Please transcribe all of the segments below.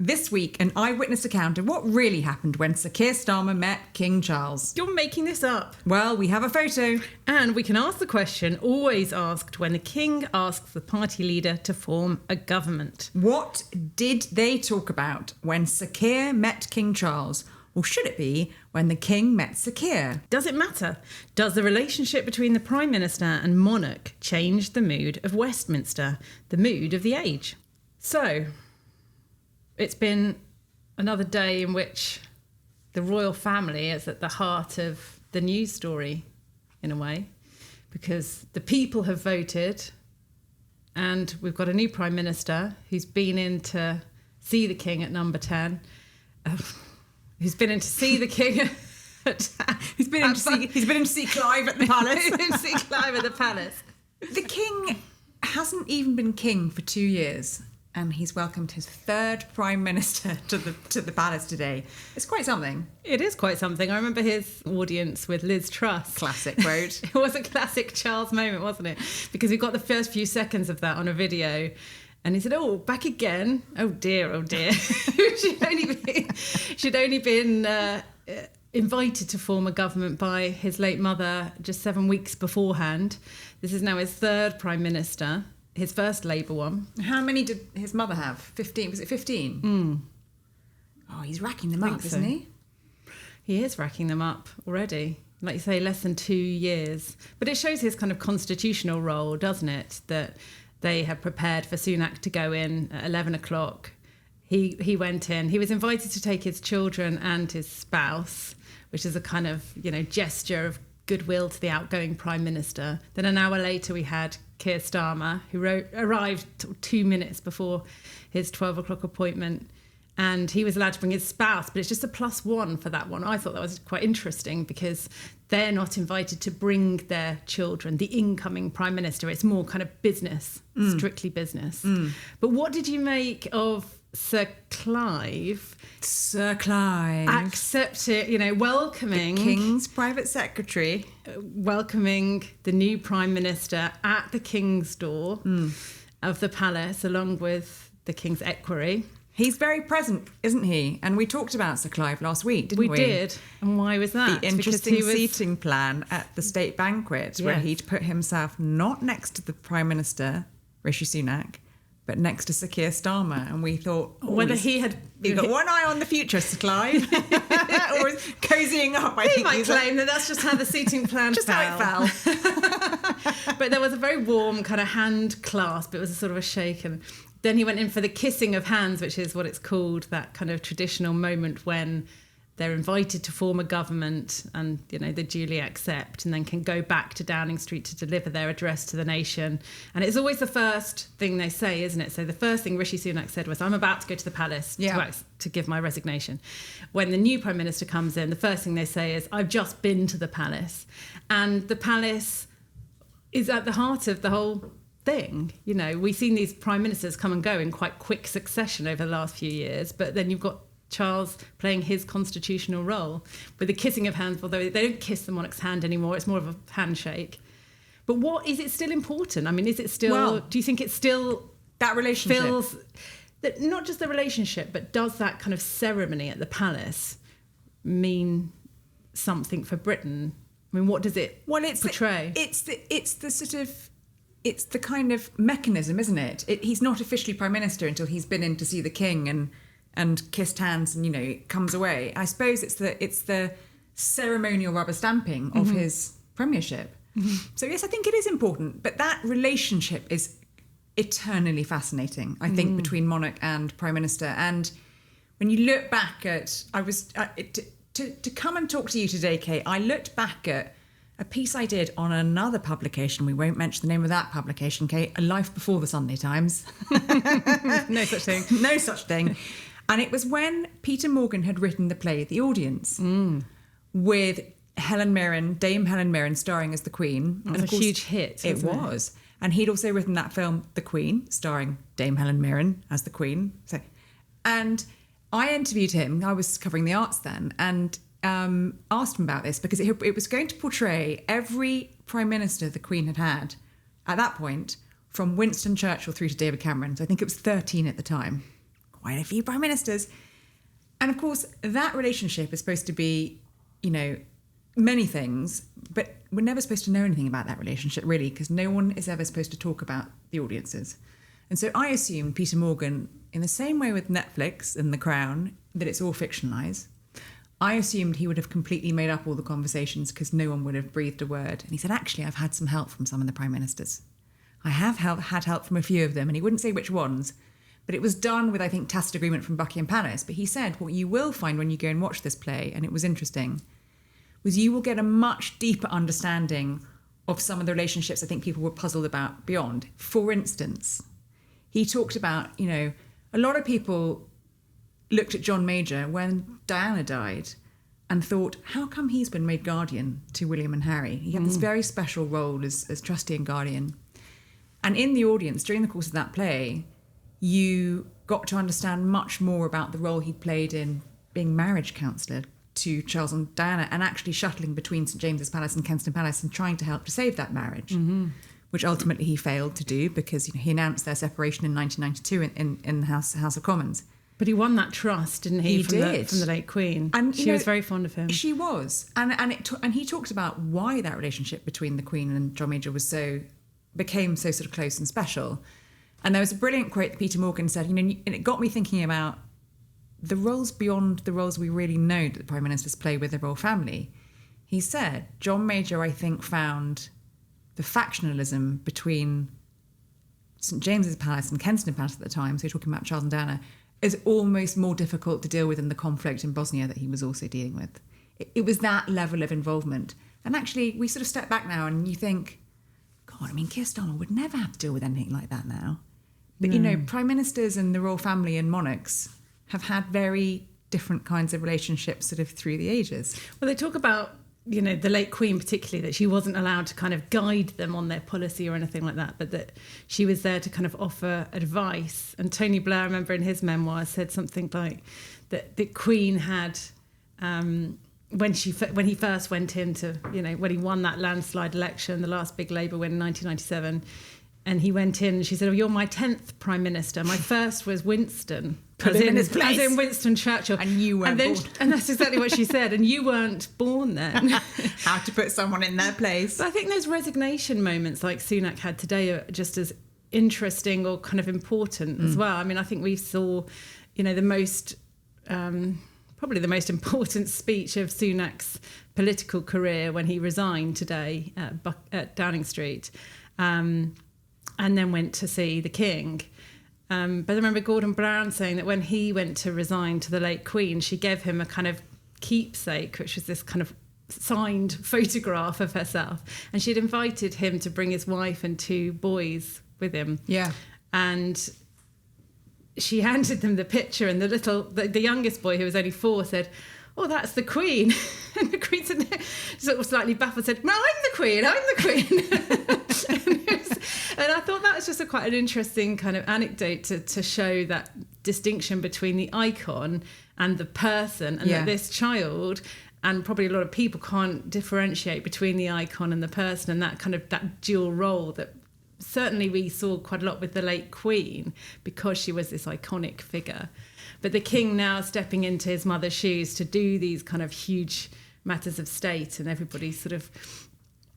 This week, an eyewitness account of what really happened when Sir Keir Starmer met King Charles. You're making this up. Well, we have a photo. And we can ask the question always asked when the king asks the party leader to form a government. What did they talk about when Sir Keir met King Charles? Or should it be when the king met Sir Keir? Does it matter? Does the relationship between the Prime Minister and monarch change the mood of Westminster, the mood of the age? So, it's been another day in which the royal family is at the heart of the news story, in a way, because the people have voted and we've got a new Prime Minister who's been in to see the king at number 10, who's been in to see the king He's been in to see Clive at the palace. He's been in to see Clive at the palace. The king hasn't even been king for 2 years. And he's welcomed his third Prime Minister to the palace today. It's quite something. It is quite something. I remember his audience with Liz Truss. Classic quote. It was a classic Charles moment, wasn't it? Because we got the first few seconds of that on a video. And he said, "Oh, back again. Oh dear, oh dear." She'd only been invited to form a government by his late mother just 7 weeks beforehand. This is now his third Prime Minister. His first Labour one. How many did his mother have? 15? Was it 15? Oh, he's racking them up, isn't he? He is racking them up already. Like you say, less than 2 years. But it shows his kind of constitutional role, doesn't it? That they had prepared for Sunak to go in at 11 o'clock. He went in. He was invited to take his children and his spouse, which is a kind of, gesture of goodwill to the outgoing Prime Minister. Then an hour later we had Keir Starmer, who arrived 2 minutes before his 12 o'clock appointment, and he was allowed to bring his spouse, but it's just a +1 for that one. I thought that was quite interesting because they're not invited to bring their children, the incoming Prime Minister. It's more kind of business, strictly business. But what did you make of Sir Clive? Sir Clive. Welcoming... the King's private secretary. Welcoming the new Prime Minister at the King's door of the palace, along with the King's equerry. He's very present, isn't he? And we talked about Sir Clive last week, didn't we? We did. And why was that? The interesting seating plan at the state banquet, where he'd put himself not next to the Prime Minister, Rishi Sunak, but next to Sir Keir Starmer. And we thought... whether he had... He's got one eye on the future, Sir Clive. Or cozying up, I think. He might claim that that's just how the seating plan just fell. how it fell. But there was a very warm kind of hand clasp. It was a sort of a shake. And then he went in for the kissing of hands, which is what it's called, that kind of traditional moment when they're invited to form a government and, they duly accept and then can go back to Downing Street to deliver their address to the nation. And it's always the first thing they say, isn't it? So the first thing Rishi Sunak said was, "I'm about to go to the palace to give my resignation." When the new Prime Minister comes in, the first thing they say is, "I've just been to the palace." And the palace is at the heart of the whole thing. We've seen these Prime Ministers come and go in quite quick succession over the last few years, but then you've got Charles playing his constitutional role with the kissing of hands, although they don't kiss the monarch's hand anymore. It's more of a handshake. But is it still important? I mean, is it still... do you think it's still... that relationship? Feels that not just the relationship, but does that kind of ceremony at the palace mean something for Britain? I mean, what does it portray? It's the kind of mechanism, isn't it? He's not officially Prime Minister until he's been in to see the King and kissed hands and, comes away. I suppose it's the ceremonial rubber stamping of his premiership. So yes, I think it is important. But that relationship is eternally fascinating, I think, between monarch and Prime Minister. And when you look back at... To come and talk to you today, Kate, I looked back at a piece I did on another publication. We won't mention the name of that publication, Kate. A Life Before the Sunday Times. No such thing. No such thing. And it was when Peter Morgan had written the play The Audience with Helen Mirren, Dame Helen Mirren, starring as the Queen. It was a huge hit. It was. And he'd also written that film, The Queen, starring Dame Helen Mirren as the Queen. And I interviewed him. I was covering the arts then, and asked him about this because it was going to portray every Prime Minister the Queen had had at that point, from Winston Churchill through to David Cameron. So I think it was 13 at the time. quite a few prime ministers. And of course, that relationship is supposed to be, many things, but we're never supposed to know anything about that relationship, really, because no one is ever supposed to talk about the audiences. And so I assumed Peter Morgan, in the same way with Netflix and The Crown, that it's all fictionalised. I assumed he would have completely made up all the conversations because no one would have breathed a word. And he said, actually, I've had some help from some of the prime ministers. I have had help from a few of them, and he wouldn't say which ones, but it was done with, I think, tacit agreement from Buckingham Palace. But he said, what you will find when you go and watch this play, and it was interesting, was you will get a much deeper understanding of some of the relationships I think people were puzzled about beyond. For instance, he talked about, a lot of people looked at John Major when Diana died and thought, how come he's been made guardian to William and Harry? He had this very special role as trustee and guardian. And in the audience, during the course of that play, you got to understand much more about the role he played in being marriage counsellor to Charles and Diana, and actually shuttling between St James's Palace and Kensington Palace and trying to help to save that marriage, which ultimately he failed to do because he announced their separation in 1992 in the House of Commons. But he won that trust, didn't he? From the late Queen. And she was very fond of him. She was, and he talked about why that relationship between the Queen and John Major became so sort of close and special. And there was a brilliant quote that Peter Morgan said, and it got me thinking about the roles beyond the roles we really know that the prime ministers play with the royal family. He said, John Major, I think, found the factionalism between St James's Palace and Kensington Palace at the time, so we're talking about Charles and Diana, is almost more difficult to deal with than the conflict in Bosnia that he was also dealing with. It was that level of involvement. And actually, we sort of step back now and you think, God, Keir Starmer would never have to deal with anything like that now. But, prime ministers and the royal family and monarchs have had very different kinds of relationships sort of through the ages. Well, they talk about, the late Queen particularly, that she wasn't allowed to kind of guide them on their policy or anything like that, but that she was there to kind of offer advice. And Tony Blair, I remember in his memoir, said something like that the Queen had, when he first went into, when he won that landslide election, the last big Labour win in 1997, and he went in and she said, you're my 10th Prime Minister. My first was Winston. Put him in his place. As in Winston Churchill. And you weren't born. And that's exactly what she said. And you weren't born then. How to put someone in their place. But I think those resignation moments like Sunak had today are just as interesting or kind of important as well. I think we saw, the most... probably the most important speech of Sunak's political career when he resigned today at Downing Street. And then went to see the King. But I remember Gordon Brown saying that when he went to resign to the late Queen, she gave him a kind of keepsake, which was this kind of signed photograph of herself. And she'd invited him to bring his wife and 2 boys with him. Yeah. And she handed them the picture, and the youngest boy, who was only 4, said, oh, that's the Queen. And the Queen said, sort of slightly baffled, said, no, I'm the Queen. And I thought that was just quite an interesting kind of anecdote to show that distinction between the icon and the person, and that this child, and probably a lot of people, can't differentiate between the icon and the person, and that kind of that dual role that certainly we saw quite a lot with the late Queen because she was this iconic figure. But the King now stepping into his mother's shoes to do these kind of huge matters of state, and everybody sort of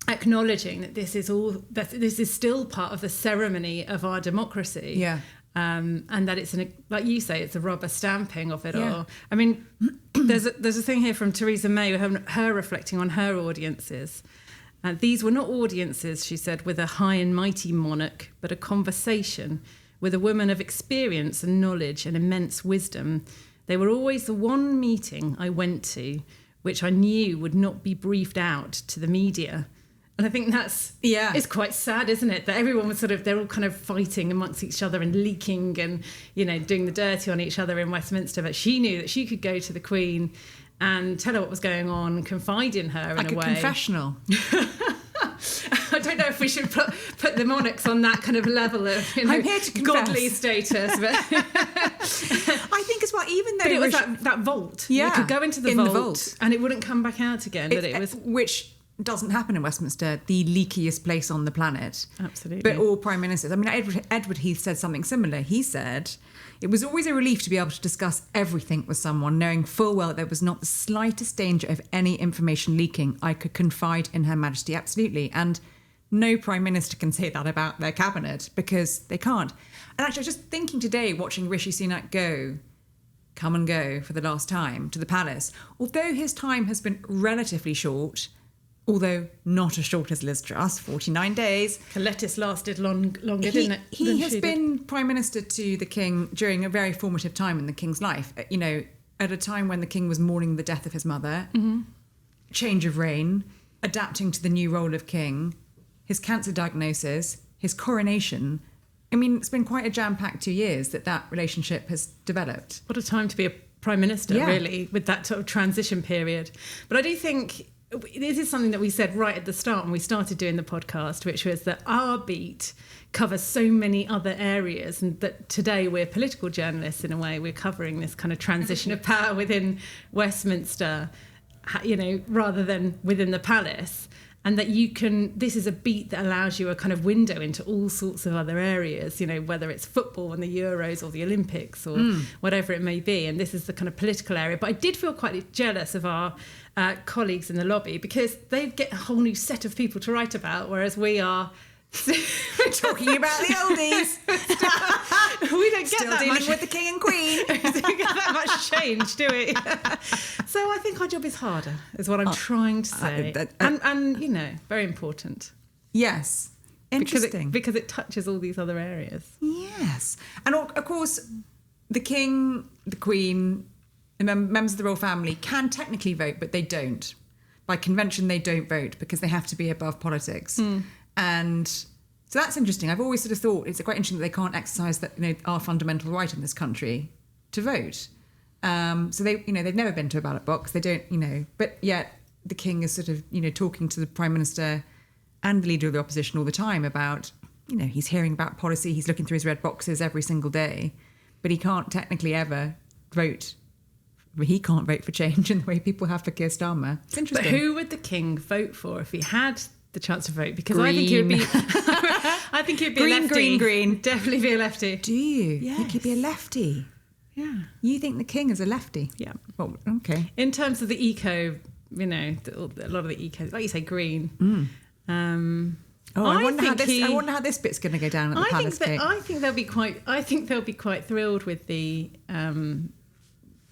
acknowledging that this is still part of the ceremony of our democracy. Yeah. And that it's like you say, it's a rubber stamping of it all. There's a thing here from Theresa May, her reflecting on her audiences. These were not audiences, she said, with a high and mighty monarch, but a conversation with a woman of experience and knowledge and immense wisdom. They were always the one meeting I went to, which I knew would not be briefed out to the media. And I think it's quite sad, isn't it? That everyone was they're all kind of fighting amongst each other and leaking and, doing the dirty on each other in Westminster. But she knew that she could go to the Queen and tell her what was going on, confide in her like in a way. Like a confessional. I don't know if we should put the monarchs on that kind of level of I'm here to godly status. But I think as well, even though it was that vault. Yeah. You could go into the vault and it wouldn't come back out again. But it was... Which doesn't happen in Westminster, the leakiest place on the planet. Absolutely. But all prime ministers, I mean, Edward Heath said something similar. He said, it was always a relief to be able to discuss everything with someone, knowing full well that there was not the slightest danger of any information leaking. I could confide in Her Majesty, absolutely. And no prime minister can say that about their cabinet because they can't. And actually, I was just thinking today, watching Rishi Sunak come and go for the last time to the palace, although his time has been relatively short, although not as short as Liz Truss, 49 days. Colettis lasted longer, didn't it? He has been Prime Minister to the King during a very formative time in the King's life, you know, at a time when the King was mourning the death of his mother, change of reign, adapting to the new role of King, his cancer diagnosis, his coronation. I mean, it's been quite a jam-packed 2 years that relationship has developed. What a time to be a Prime Minister, really, with that sort of transition period. But I do think this is something that we said right at the start when we started doing the podcast, which was that our beat covers so many other areas, and that today we're political journalists in a way. We're covering this kind of transition of power within Westminster, you know, rather than within the palace. And that this is a beat that allows you a kind of window into all sorts of other areas, you know, whether it's football and the Euros or the Olympics or whatever it may be. And this is the kind of political area. But I did feel quite jealous of our colleagues in the lobby because they get a whole new set of people to write about, whereas we are talking about the oldies. We don't get Still that dealing much with the King and Queen. We don't get that much change, do we? So I think our job is harder, is what I'm trying to say. And you know, very important. Yes. Interesting. Because it touches all these other areas. Yes. And of course, the King, the Queen, the members of the royal family can technically vote, but they don't. By convention, they don't vote because they have to be above politics. And so that's interesting. I've always sort of thought it's quite interesting that they can't exercise that, you know, our fundamental right in this country to vote. So they've never been to a ballot box. They don't, you know, but yet the King is sort of, you know, talking to the Prime Minister and the Leader of the Opposition all the time about, you know, he's hearing about policy. He's looking through his red boxes every single day, but he can't technically ever vote. He can't vote for change in the way people have for Keir Starmer. It's interesting. But who would the King vote for if he had the chance to vote? Because I think he would be I think he'd be green, a lefty. Green. Definitely be a lefty. Do you? Yes. Think he'd be a lefty? Yeah. You think the King is a lefty? Yeah. Well, okay. In terms of the eco, you know, a lot of the eco, like you say, green. I wonder how this bit's going to go down at the palace. I think they'll be quite thrilled with the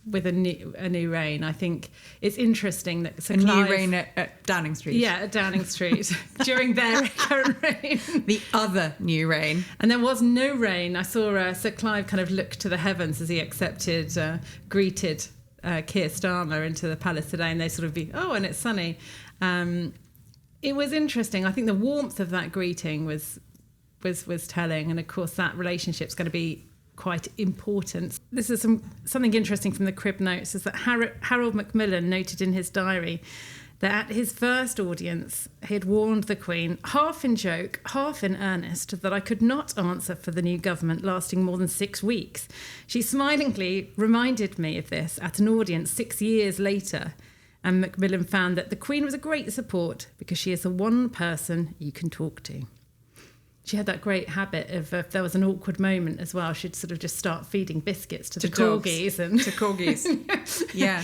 with a new reign. I think it's interesting that Sir Clive, new reign at Downing Street. Yeah, at Downing Street during their current reign. The other new reign. And there was no rain. I saw Sir Clive kind of look to the heavens as he greeted Keir Starmer into the palace today, and they sort of and it's sunny. It was interesting. I think the warmth of that greeting was telling, and of course that relationship's going to be quite important. This is something interesting from the Crib Notes, is that Harold Macmillan noted in his diary that at his first audience he had warned the Queen, half in joke, half in earnest, that I could not answer for the new government lasting more than 6 weeks. She smilingly reminded me of this at an audience 6 years later, and Macmillan found that the Queen was a great support because she is the one person you can talk to. She had that great habit of, if there was an awkward moment as well, she'd sort of just start feeding biscuits to the dogs, corgis. To corgis. Yeah.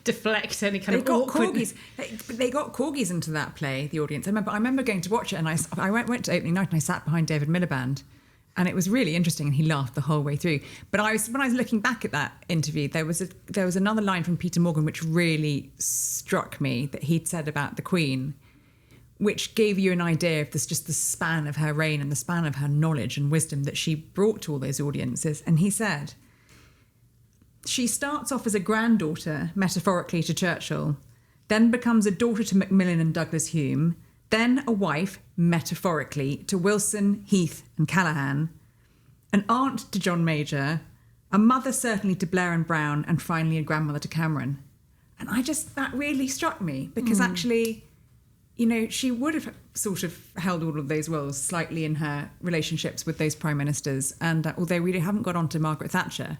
Deflect any kind of awkward... Corgis. They got corgis into that play, the audience. I remember going to watch it, and I went to opening night and I sat behind David Miliband, and it was really interesting, and he laughed the whole way through. But when I was looking back at that interview, there was another line from Peter Morgan which really struck me that he'd said about the Queen, which gave you an idea of the span of her reign and the span of her knowledge and wisdom that she brought to all those audiences. And he said, she starts off as a granddaughter, metaphorically, to Churchill, then becomes a daughter to Macmillan and Douglas Hume, then a wife, metaphorically, to Wilson, Heath and Callaghan, an aunt to John Major, a mother certainly to Blair and Brown, and finally a grandmother to Cameron. And that really struck me, because actually... you know, she would have sort of held all of those roles slightly in her relationships with those prime ministers. And although we haven't got on to Margaret Thatcher,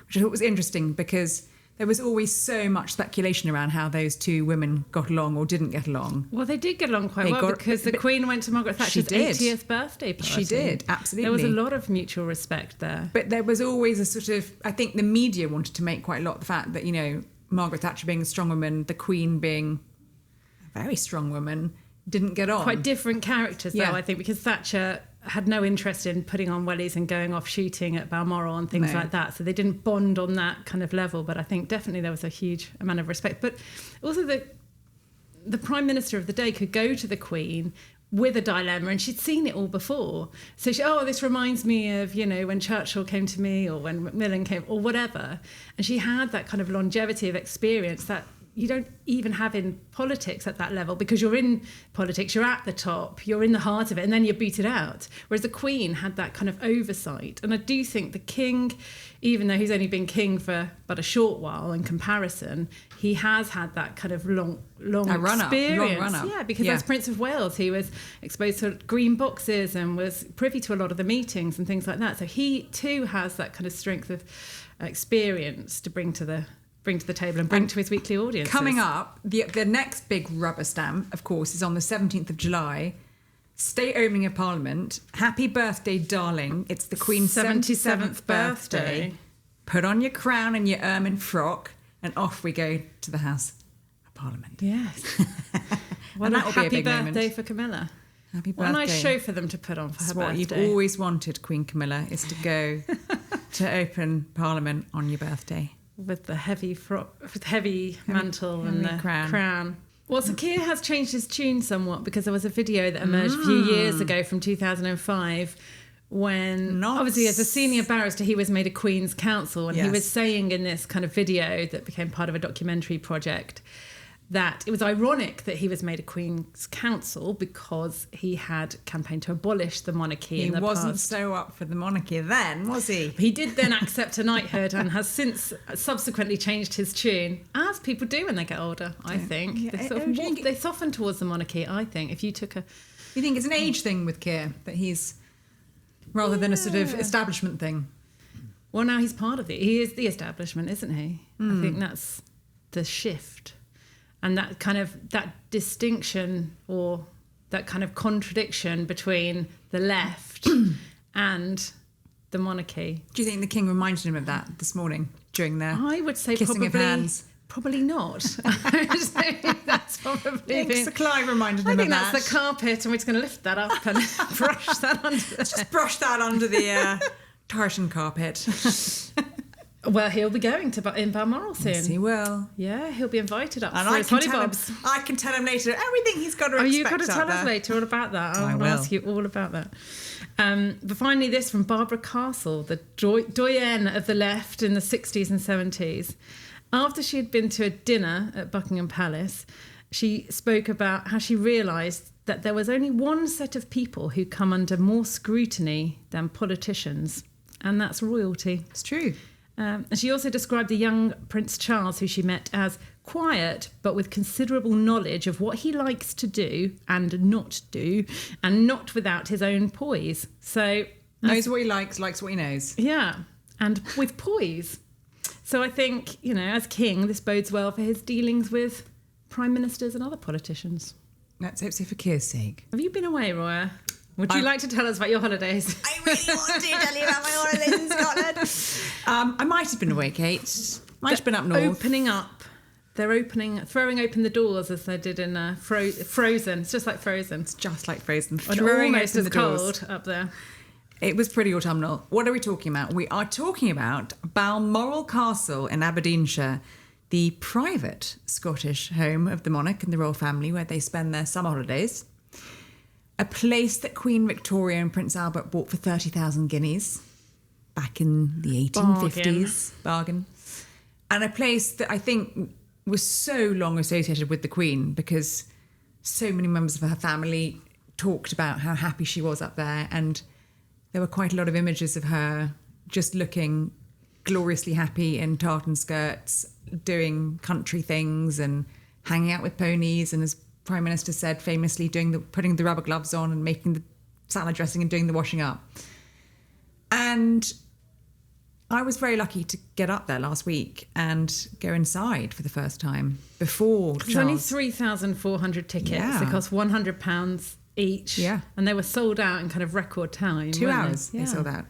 which I thought was interesting, because there was always so much speculation around how those two women got along or didn't get along. Well, they did get along quite well because the Queen went to Margaret Thatcher's 80th birthday party. She did, absolutely. There was a lot of mutual respect there. But there was always a sort of, I think the media wanted to make quite a lot of the fact that, you know, Margaret Thatcher being a strong woman, the Queen being a very strong woman, didn't get on. Quite different characters, though, I think, because Thatcher had no interest in putting on wellies and going off shooting at Balmoral and things like that. So they didn't bond on that kind of level. But I think definitely there was a huge amount of respect. But also the Prime Minister of the day could go to the Queen with a dilemma, and she'd seen it all before. So this reminds me of, you know, when Churchill came to me or when Macmillan came or whatever. And she had that kind of longevity of experience that you don't even have in politics at that level, because you're in politics, you're at the top, you're in the heart of it, and then you're booted out. Whereas the Queen had that kind of oversight. And I do think the King, even though he's only been king for but a short while in comparison, he has had that kind of long experience. Run up. Yeah, because as Prince of Wales, he was exposed to green boxes and was privy to a lot of the meetings and things like that. So he too has that kind of strength of experience to bring to the table and bring to his weekly audiences. Coming up, the next big rubber stamp, of course, is on the 17th of July. State opening of Parliament. Happy birthday, darling. It's the Queen's 77th birthday. Put on your crown and your ermine frock and off we go to the House of Parliament. Yes. Well, happy birthday for Camilla. Happy birthday. What a nice show for them to put on for her birthday. That's what you've always wanted, Queen Camilla, is to go to open Parliament on your birthday. With the heavy mantle and the crown. Well, Sir Keir has changed his tune somewhat, because there was a video that emerged a few years ago from 2005 when, obviously, as a senior barrister, he was made a Queen's Counsel, and he was saying in this kind of video that became part of a documentary project that it was ironic that he was made a Queen's Counsel because he had campaigned to abolish the monarchy in the past. He wasn't so up for the monarchy then, was he? He did then accept a knighthood and has since subsequently changed his tune, as people do when they get older, I think. Yeah. They soften towards the monarchy, I think. If you took a... You think it's an age thing with Keir, that he's... rather than a sort of establishment thing? Well, now he's part of it. He is the establishment, isn't he? I think that's the shift. And that kind of, that distinction or that kind of contradiction between the left and the monarchy. Do you think the King reminded him of that this morning during their I would say kissing of hands? Probably not. I would say that's probably... Sir Clive reminded him of that. I think that's the carpet, and we're just going to lift that up and brush that under there. Let's just brush that under the tartan carpet. Well, he'll be going in Balmoral soon. Yes, he will. Yeah, he'll be invited up and for his hollybobs. I can tell him later everything he's got to expect. You've got to tell us later all about that. I will ask you all about that. But finally, this from Barbara Castle, the doyenne of the left in the 60s and 70s. After she had been to a dinner at Buckingham Palace, she spoke about how she realised that there was only one set of people who come under more scrutiny than politicians, and that's royalty. It's true. And she also described the young Prince Charles, who she met, as quiet but with considerable knowledge of what he likes to do and not do, and not without his own poise. So knows what he likes what he knows. Yeah, and with poise. So I think, you know, as king, this bodes well for his dealings with prime ministers and other politicians. Let's hope so, for Keir's sake. Have you been away, Roya? Would you like to tell us about your holidays? I really want to tell you about my holidays in Scotland. I might have been away, Kate. Might have been up north. Opening up. They're throwing open the doors as they did in Frozen. It's just like Frozen. It's just like Frozen. Throwing almost as cold up there. It was pretty autumnal. What are we talking about? We are talking about Balmoral Castle in Aberdeenshire, the private Scottish home of the monarch and the royal family, where they spend their summer holidays. A place that Queen Victoria and Prince Albert bought for 30,000 guineas back in the 1850s. Bargain. And a place that I think was so long associated with the Queen, because so many members of her family talked about how happy she was up there, and there were quite a lot of images of her just looking gloriously happy in tartan skirts, doing country things and hanging out with ponies, and as Prime Minister said famously, putting the rubber gloves on and making the salad dressing and doing the washing up. And I was very lucky to get up there last week and go inside for the first time before Charles. There's only 3,400 tickets. Yeah. They cost £100 each. Yeah. And they were sold out in kind of record time. 2 weren't hours they sold out.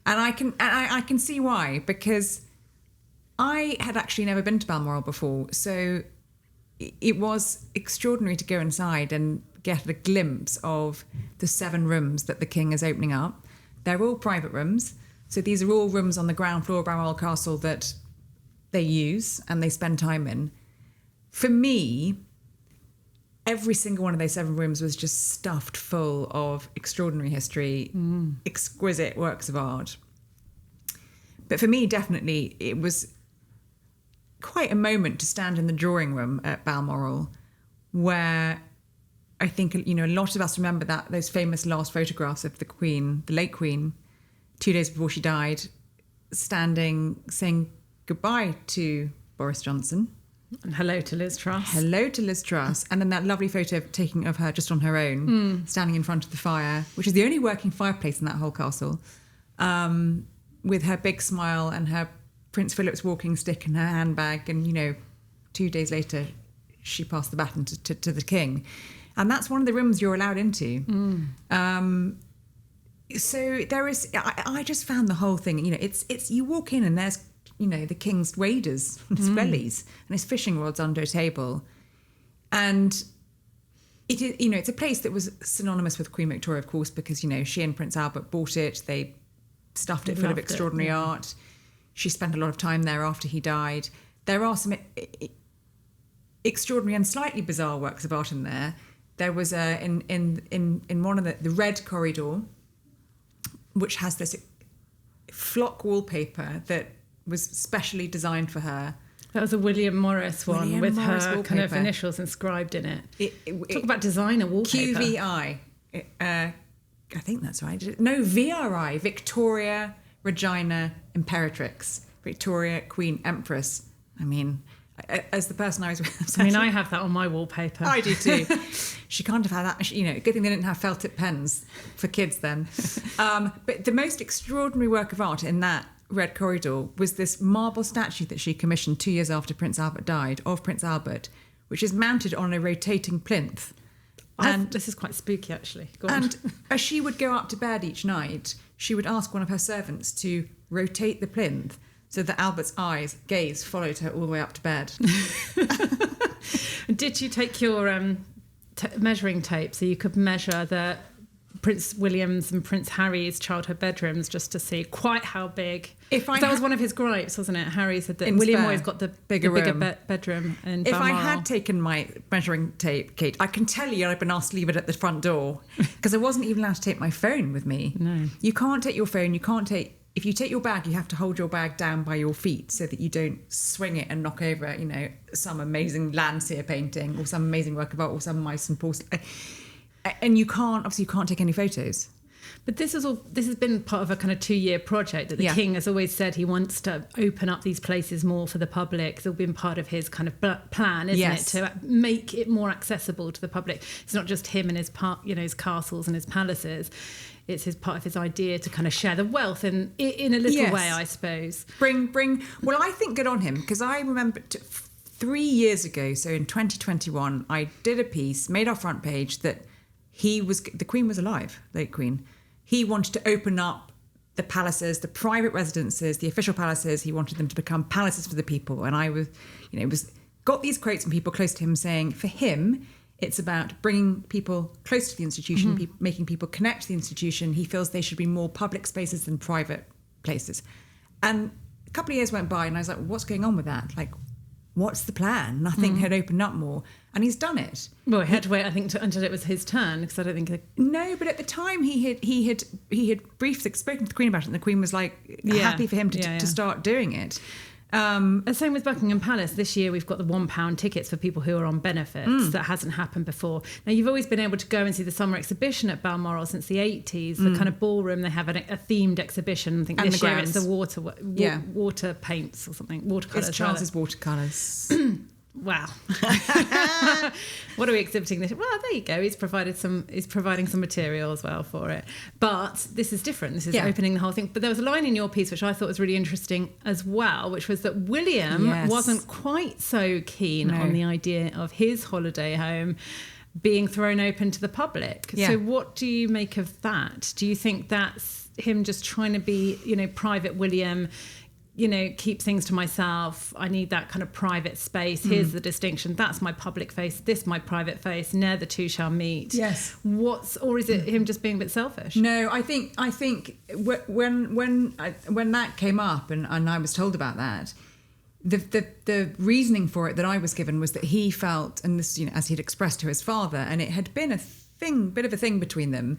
And I can see why, because I had actually never been to Balmoral before. So it was extraordinary to go inside and get a glimpse of the 7 rooms that the king is opening up. They're all private rooms. So these are all rooms on the ground floor of Balmoral Castle that they use and they spend time in. For me, every single one of those 7 rooms was just stuffed full of extraordinary history, exquisite works of art. But for me, definitely, it was quite a moment to stand in the drawing room at Balmoral, where I think, a lot of us remember those famous last photographs of the Queen, the late Queen, 2 days before she died, standing, saying goodbye to Boris Johnson. And hello to Liz Truss. Hello to Liz Truss. And then that lovely photo of her just on her own, standing in front of the fire, which is the only working fireplace in that whole castle, with her big smile and her Prince Philip's walking stick and her handbag. And, 2 days later, she passed the baton to the king. And that's one of the rooms you're allowed into. So there is, I just found the whole thing, it's you walk in and there's, the king's waders and his wellies and his fishing rods under a table. And it is, it's a place that was synonymous with Queen Victoria, of course, because, she and Prince Albert bought it. They stuffed it full of extraordinary art. She spent a lot of time there after he died. There are some extraordinary and slightly bizarre works of art in there. There was in one of the Red Corridor, which has this flock wallpaper that was specially designed for her. That was a William Morris one William with Morris her wallpaper. kind of initials inscribed in it. Talk about designer wallpaper. QVI. I think that's right. No, VRI. Victoria, Regina, Imperatrix. Victoria, Queen, Empress. I mean, as the person I was with... I have that on my wallpaper. I do too. She can't have had that. Good thing they didn't have felt tip pens for kids then. But the most extraordinary work of art in that Red Corridor was this marble statue that she commissioned 2 years after Prince Albert died, of Prince Albert, which is mounted on a rotating plinth. And this is quite spooky, actually. Go on. And as she would go up to bed each night, she would ask one of her servants to rotate the plinth so that Albert's gaze followed her all the way up to bed. Did you take your measuring tape so you could measure the Prince William's and Prince Harry's childhood bedrooms just to see quite how big? That was one of his gripes, wasn't it? Harry said that William always got the bigger bedroom in Balmoral. If I had taken my measuring tape, Kate, I can tell you I'd been asked to leave it at the front door because I wasn't even allowed to take my phone with me. No. You can't take your phone. If you take your bag, you have to hold your bag down by your feet so that you don't swing it and knock over, some amazing Landseer painting or some amazing work of art or some mice and porcelain. And you can't take any photos. But this has been part of a kind of 2-year project that the king has always said he wants to open up these places more for the public. It's all been part of his kind of plan, isn't it, to make it more accessible to the public. It's not just him and his his castles and his palaces. It's part of his idea to kind of share the wealth in a little way, I suppose. Well, I think good on him, because I remember 3 years ago, so in 2021, I did a piece, made our front page, that the Queen was alive, late Queen. He wanted to open up the palaces, the private residences, the official palaces. He wanted them to become palaces for the people. And I got these quotes from people close to him saying, for him, it's about bringing people close to the institution, making people connect to the institution. He feels they should be more public spaces than private places. And a couple of years went by and I was like, what's going on with that? What's the plan? Nothing had opened up more. And he's done it. Well, he had to wait, I think, until it was his turn, because I don't think... No, but at the time he had briefly spoken to the Queen about it, and the Queen was happy for him to start doing it. Same with Buckingham Palace. This year we've got the £1 tickets for people who are on benefits. That hasn't happened before. Now, you've always been able to go and see the summer exhibition at Balmoral since the 80s. The kind of ballroom, they have a themed exhibition. I think this year it's the water paints or something, watercolours. It's Charles's watercolours. wow. What are we exhibiting this? Well, there you go. He's providing some material as well for it. But this is different. This is opening the whole thing. But there was a line in your piece which I thought was really interesting as well, which was that William wasn't quite so keen on the idea of his holiday home being thrown open to the public. Yeah. So what do you make of that? Do you think that's him just trying to be, private William, keep things to myself? I need that kind of private space. Here's the distinction. That's my public face. This my private face. Ne'er the two shall meet. Yes. Or is it him just being a bit selfish? No, I think when that came up and I was told about that, the reasoning for it that I was given was that he felt, and this, as he'd expressed to his father, and it had been bit of a thing between them.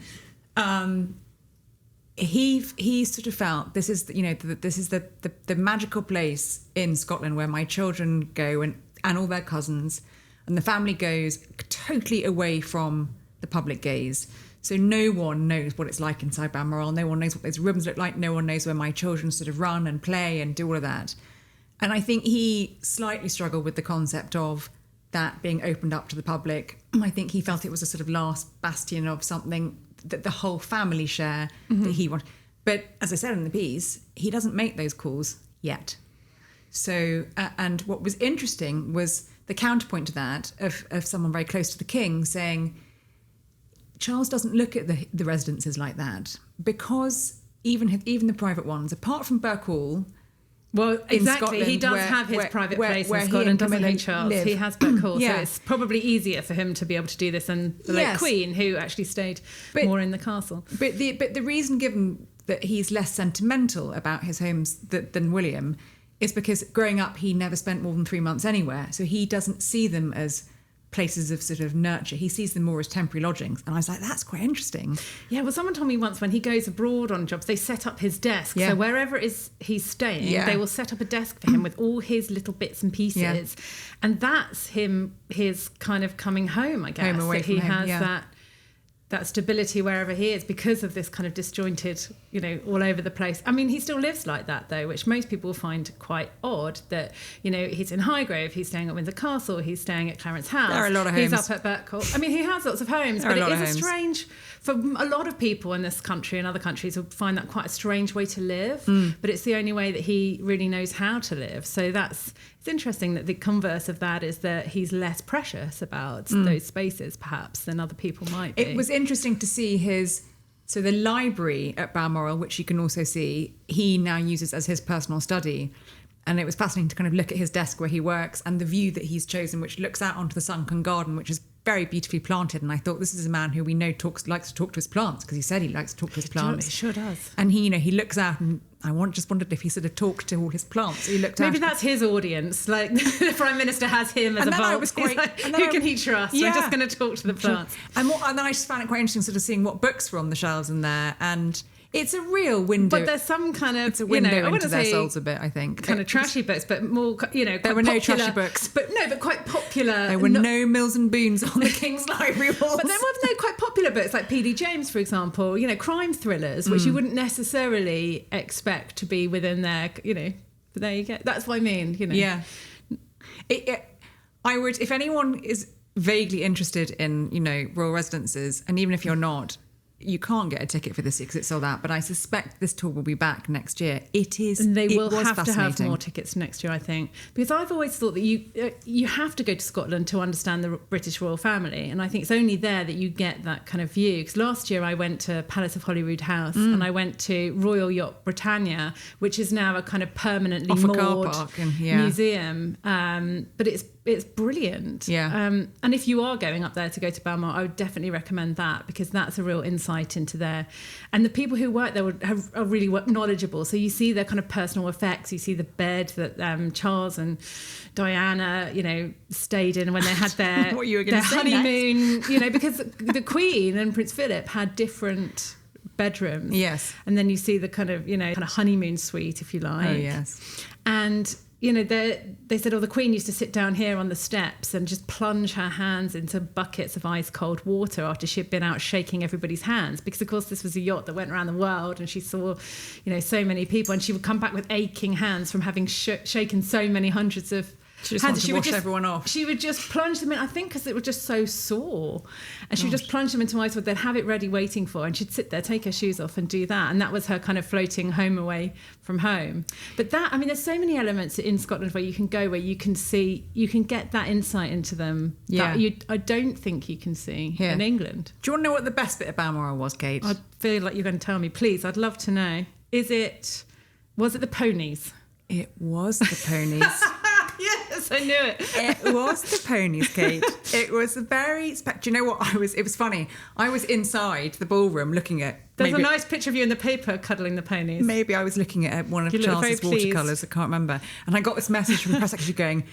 He sort of felt this is the magical place in Scotland where my children go and all their cousins, and the family goes totally away from the public gaze. So no one knows what it's like inside Balmoral. No one knows what those rooms look like. No one knows where my children sort of run and play and do all of that. And I think he slightly struggled with the concept of that being opened up to the public. I think he felt it was a sort of last bastion of something that the whole family share that he wanted. But as I said in the piece, he doesn't make those calls yet. So, and what was interesting was the counterpoint to that of someone very close to the king saying, Charles doesn't look at the residences like that, because even the private ones, apart from Burke Hall, well, exactly. Scotland, he does have his private place in Scotland, doesn't he, Charles? Live. He has Burke Hall, so it's probably easier for him to be able to do this than the late Queen, who actually stayed more in the castle. But the reason given that he's less sentimental about his homes than William is because growing up he never spent more than 3 months anywhere, so he doesn't see them as places of sort of nurture. He sees them more as temporary lodgings. And I was like, that's quite interesting. Yeah, well, someone told me once when he goes abroad on jobs, they set up his desk. So wherever it is he's staying, they will set up a desk for him with all his little bits and pieces. Yeah. And that's his kind of coming home, I guess. Home away from home, he has that stability wherever he is because of this kind of disjointed, all over the place. I mean, he still lives like that, though, which most people find quite odd, that, he's in Highgrove, he's staying at Windsor Castle, he's staying at Clarence House. There are a lot of homes. He's up at Burke Hall. I mean, he has lots of homes, but it is a strange, for a lot of people in this country and other countries will find that quite a strange way to live, but it's the only way that he really knows how to live. So it's interesting that the converse of that is that he's less precious about those spaces, perhaps, than other people might be. It was interesting to see the library at Balmoral, which you can also see, he now uses as his personal study. And it was fascinating to kind of look at his desk where he works and the view that he's chosen, which looks out onto the sunken garden, which is very beautifully planted. And I thought, this is a man who we know likes to talk to his plants, because he said he likes to talk to his plants. He sure does. And he looks out, and I just wondered if he sort of talked to all his plants. He looked Maybe out. That's his audience. Like the Prime Minister has him as a bulb. Who can he trust? Yeah. I'm just going to talk to the plants. And then I just found it quite interesting sort of seeing what books were on the shelves in there. And it's a real window. But there's some kind of, it's a window into their souls a bit, I think. Kind of trashy books, but more, quite there were no popular, trashy books. But quite popular. There were no Mills and Boons on the King's Library walls. But there were quite popular books, like P.D. James, for example, crime thrillers, which you wouldn't necessarily expect to be within their, but there you go. That's what I mean, Yeah. I would, if anyone is vaguely interested in, royal residences, and even if you're not, you can't get a ticket for this because it's sold out, but I suspect this tour will be back next year. And they will have to have more tickets next year, I think, because I've always thought that you have to go to Scotland to understand the British royal family, and I think it's only there that you get that kind of view. Because last year I went to Palace of Holyrood House and I went to Royal Yacht Britannia, which is now a kind of permanently moored museum, but it's brilliant. Yeah. And if you are going up there to go to Balmoral, I would definitely recommend that, because that's a real insight into there. And the people who work there are really knowledgeable. So you see their kind of personal effects. You see the bed that Charles and Diana, stayed in when they had their honeymoon. Because the Queen and Prince Philip had different bedrooms. Yes. And then you see the kind of honeymoon suite, if you like. Oh, yes. And they said, the Queen used to sit down here on the steps and just plunge her hands into buckets of ice cold water after she'd been out shaking everybody's hands, because of course this was a yacht that went around the world and she saw so many people, and she would come back with aching hands from having shaken so many hundreds of She just wants to wash everyone off. She would just plunge them in, I think because it was just so sore. And she would just plunge them into ice water. They'd have it ready waiting for her. And she'd sit there, take her shoes off and do that. And that was her kind of floating home away from home. But that, I mean, there's so many elements in Scotland where you can go, where you can see, you can get that insight into them that I don't think you can see in England. Do you want to know what the best bit of Balmoral was, Kate? I feel like you're going to tell me. Please, I'd love to know. Was it the ponies? It was the ponies. Yes, I knew it. It was the ponies, Kate. It was a very... Do you know what? It was funny. I was inside the ballroom looking at... There's a nice picture of you in the paper cuddling the ponies. Maybe I was looking at one of Charles's watercolours. I can't remember. And I got this message from the press secretary going,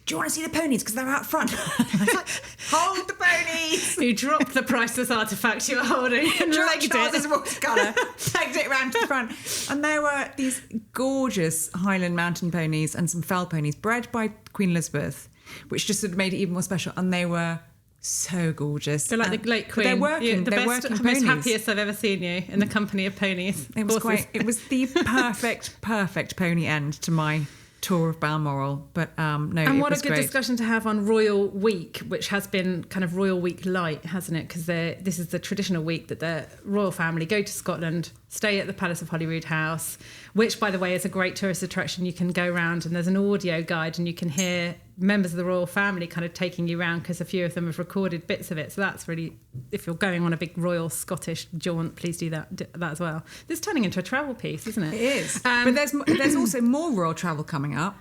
do you want to see the ponies? Because they're out front. I was like, hold the ponies. You dropped the priceless artefact you were holding and legged Charles's it. watercolour, legged it round to the front. And there were these gorgeous Highland mountain ponies and some fell ponies bred by Queen Elizabeth, which just sort of made it even more special. And they were so gorgeous. They're like the late Queen. They're working. They're working most ponies. happiest I've ever seen you in the company of ponies. It was the perfect pony end to my tour of Balmoral, but no, and it what was a good great. discussion to have on Royal Week, which has been kind of Royal Week light, hasn't it? Because this is the traditional week that the royal family go to Scotland, stay at the Palace of Holyrood House, which, by the way, is a great tourist attraction. You can go around and there's an audio guide and you can hear members of the royal family kind of taking you around, because a few of them have recorded bits of it. So that's really, if you're going on a big royal Scottish jaunt, please do that as well. This is turning into a travel piece, isn't it? It is. But there's also more royal travel coming up.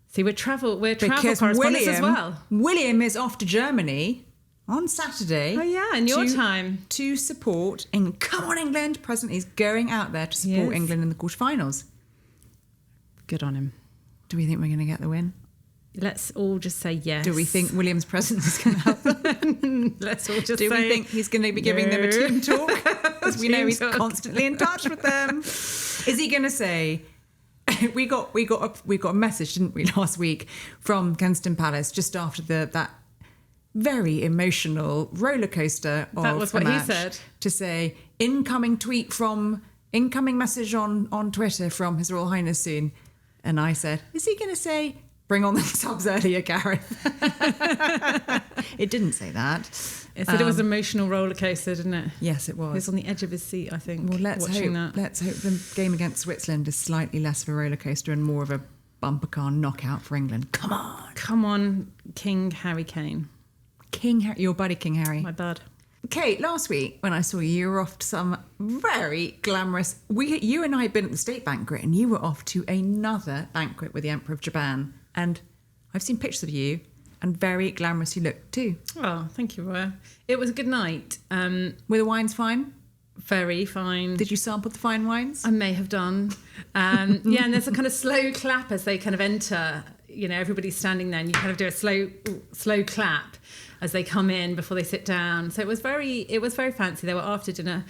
See, we're travel Because correspondents as well. William is off to Germany on Saturday. Oh yeah, in your time. To support England. Come on, England! President is going out there to support England in the quarterfinals. Good on him. Do we think we're going to get the win? Let's all just say yes. Do we think William's presence is going to help them? Let's all just Do say... we think he's going to be giving them a team talk? Because we know he's constantly in touch with them. Is he going to say... We got a message, didn't we, last week from Kensington Palace just after that very emotional roller coaster of that was the what match, he said, to say incoming message on Twitter from His Royal Highness soon, and I said, is he going to say bring on the subs earlier, Gareth? It didn't say that. It said it was an emotional roller coaster, didn't it? Yes, it was. He was on the edge of his seat, I think. Well, let's hope the game against Switzerland is slightly less of a roller coaster and more of a bumper car knockout for England. Come on, King Harry Kane. King Harry, your buddy King Harry. My bud. Kate, last week when I saw you were off to some very glamorous... You and I had been at the state banquet and you were off to another banquet with the Emperor of Japan. And I've seen pictures of you and very glamorous you look too. Oh, thank you, Roya. It was a good night. Were the wines fine? Very fine. Did you sample the fine wines? I may have done. And there's a kind of slow clap as they kind of enter. You know, everybody's standing there and you kind of do a slow clap as they come in before they sit down. So it was very fancy. There were after dinner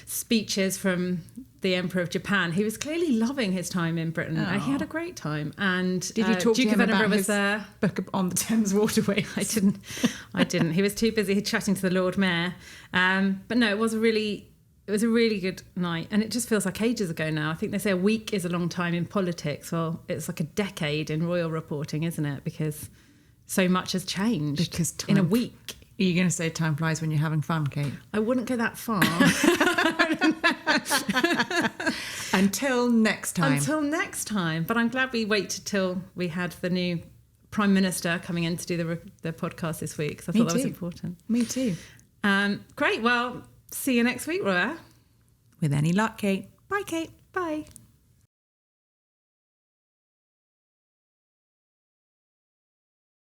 speeches from the Emperor of Japan. He was clearly loving his time in Britain. He had a great time. And did you talk Duke to him of Edinburgh about was there. Book on the Thames waterway? I didn't. He was too busy chatting to the Lord Mayor. But no, it was a really good night, and it just feels like ages ago now. I think they say a week is a long time in politics. Well, it's like a decade in royal reporting, isn't it? Because so much has changed in a week. Are you going to say time flies when you're having fun, Kate? I wouldn't go that far. Until next time. But I'm glad we waited till we had the new Prime Minister coming in to do the podcast this week. So I thought that was important. Me too. Great. Well, see you next week, Roya. With any luck, Kate. Bye, Kate. Bye.